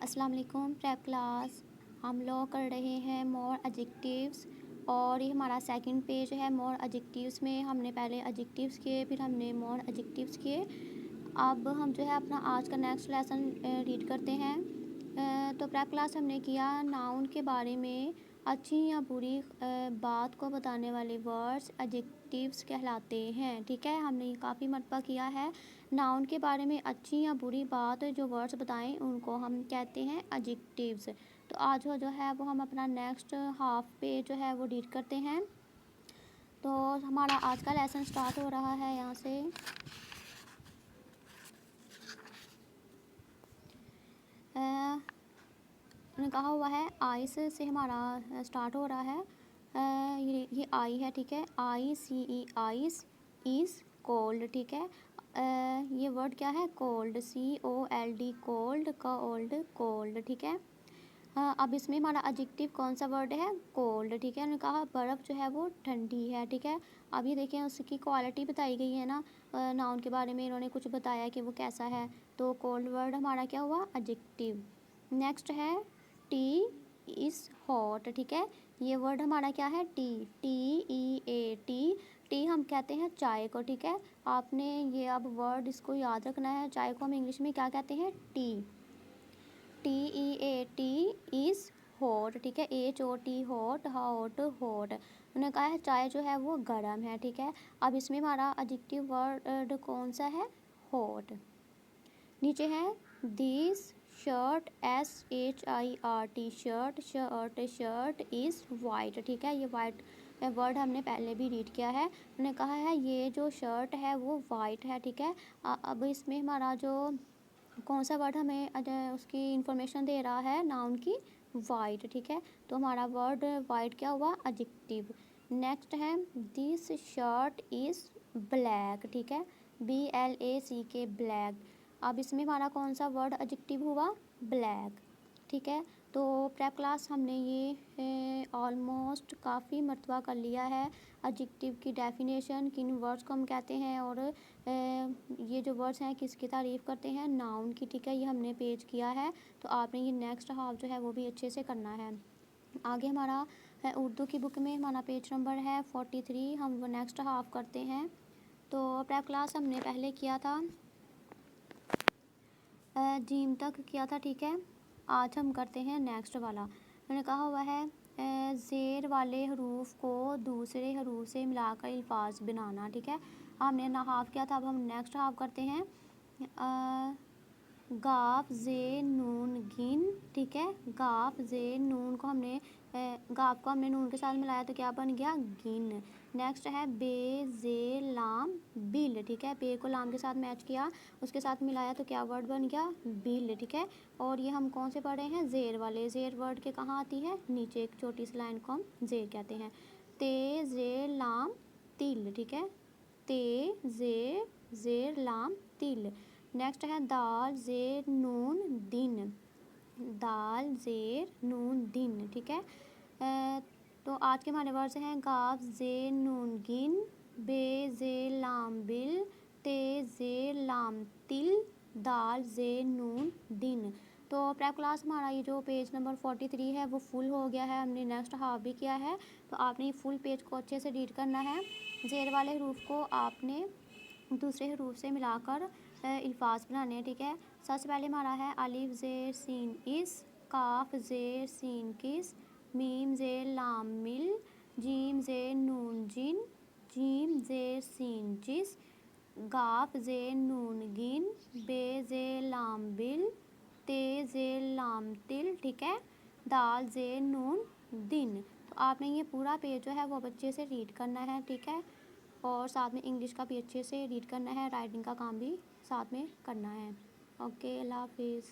अस्सलाम वालेकुम prep class. हम लोग कर रहे हैं मोर एडजेक्टिव्स और ये हमारा सेकंड पेज है। मोर एडजेक्टिव्स में हमने पहले एडजेक्टिव्स किए, फिर हमने मोर एडजेक्टिव्स किए। अब हम जो है अपना आज का नेक्स्ट लेसन रीड करते हैं। तो प्रेप क्लास हमने किया नाउन के बारे में। अच्छी या बुरी बात को बताने वाले वर्ड्स एडजेक्टिव्स कहलाते हैं। ठीक है, हमने ये काफ़ी मरतबा किया है। नाउन के बारे में अच्छी या बुरी बात जो वर्ड्स बताएं उनको हम कहते हैं एडजेक्टिव्स। तो आज जो है वो हम अपना नेक्स्ट हाफ पे जो है वो रीड करते हैं। तो हमारा आज का लेसन स्टार्ट हो रहा है यहाँ से। कहा हुआ है आइस से हमारा स्टार्ट हो रहा है। ये आई है, ठीक है। ICE आइस इज़ कोल्ड, ठीक है। ये वर्ड क्या है? कोल्ड, COLD कोल्ड, कोल्ड, ठीक है। अब इसमें हमारा एडजेक्टिव कौन सा वर्ड है? कोल्ड, ठीक है। उन्होंने कहा बर्फ़ जो है वो ठंडी है, ठीक है। अब ये देखें उसकी क्वालिटी बताई गई है ना। नाउन के बारे में इन्होंने कुछ बताया कि वो कैसा है। तो कोल्ड वर्ड हमारा क्या हुआ? एडजेक्टिव। नेक्स्ट है टी इज़ हॉट, ठीक है। ये वर्ड हमारा क्या है? TEA, टी हम कहते हैं चाय को, ठीक है। आपने ये अब वर्ड इसको याद रखना है। चाय को हम इंग्लिश में क्या कहते हैं? TEAT इज़ हॉट, ठीक है। HOT hot, hot. उन्होंने कहा है चाय जो है वो गर्म है, ठीक है। अब इसमें हमारा एडजेक्टिव वर्ड कौन सा है? हॉट। नीचे है this shirt, SHIRT shirt is white, ठीक है। ये वाइट वर्ड हमने पहले भी रीड किया है। उन्होंने कहा है ये जो शर्ट है वो वाइट है, ठीक है। अब इसमें हमारा जो कौन सा वर्ड हमें उसकी इंफॉर्मेशन दे रहा है नाउन की? वाइट, ठीक है। तो हमारा वर्ड वाइट क्या हुआ? एडजेक्टिव। नेक्स्ट है दिस शर्ट इज़ ब्लैक, ठीक है। BLACK black. अब इसमें हमारा कौन सा वर्ड एडजेक्टिव हुआ? ब्लैक, ठीक है। तो प्रेप क्लास हमने ये ऑलमोस्ट काफ़ी मरतबा कर लिया है। एडजेक्टिव की डेफिनेशन, किन वर्ड्स को हम कहते हैं और ये जो वर्ड्स हैं किसकी तारीफ़ करते हैं? नाउन की, ठीक है। ये हमने पेज किया है। तो आपने ये नेक्स्ट हाफ जो है वो भी अच्छे से करना है। आगे हमारा है उर्दू की बुक में हमारा पेज नंबर है 43। हम वो नेक्स्ट हाफ करते हैं। तो प्रेप क्लास हमने पहले किया था जीम तक किया था, ठीक है। आज हम करते हैं नेक्स्ट वाला। मैंने कहा हुआ है ज़ेर वाले हरूफ को दूसरे हरूफ से मिलाकर अल्फाज बनाना, ठीक है। हमने ना हाफ किया था, अब हम नेक्स्ट हाफ करते हैं। गाफ जे नून गिन, ठीक है। गाफ जे नून को हमने गाफ को हमने नून के साथ मिलाया तो क्या बन गया? गिन। नेक्स्ट है बे जे लाम बिल, ठीक है। बे को लाम के साथ मैच किया, उसके साथ मिलाया तो क्या वर्ड बन गया? बिल, ठीक है। और ये हम कौन से पढ़े हैं? ज़ेर वाले। ज़ेर वर्ड के कहाँ आती है? नीचे एक छोटी सी लाइन को हम ज़ेर कहते हैं। ते जे लाम तिल, ठीक है। ते जे ज़ेर लाम तिल। नेक्स्ट है दाल ज़ेर नून दिन, दाल ज़ेर नून दिन, ठीक है। तो आज के हमारे वर्ड्स हैं गाफ ज़ेर नून गिन, बे ज़ेर लाम बिल, ते ज़ेर लाम तिल, दाल ज़ेर नून दिन। तो प्रेप क्लास हमारा ये जो पेज नंबर 43 है वो फुल हो गया है। हमने नेक्स्ट हाफ भी किया है। तो आपने ये फुल पेज को अच्छे से रीड करना है। ज़ेर वाले हरूफ को आपने दूसरे हरूफ से मिलाकर अल्फाज बनाने हैं, ठीक है। सबसे पहले हमारा है अलिफ ज़ेर सीन इस, काफ ज़ेर सीन किस, मीम ज़ेर लाम मिल, जीम ज़ेर नून जिन, जीम ज़ेर सीन जिस, गाफ ज़ेर नून गिन, बे ज़ेर लाम बिल, ते ज़ेर लाम तिल, ठीक है। दाल ज़ेर नून दिन। तो आपने ये पूरा पेज जो है वो अच्छे से रीड करना है, ठीक है। और साथ में इंग्लिश का भी अच्छे से रीड करना है, राइटिंग का काम भी साथ में करना है। ओके, अल्लाह हाफिज़।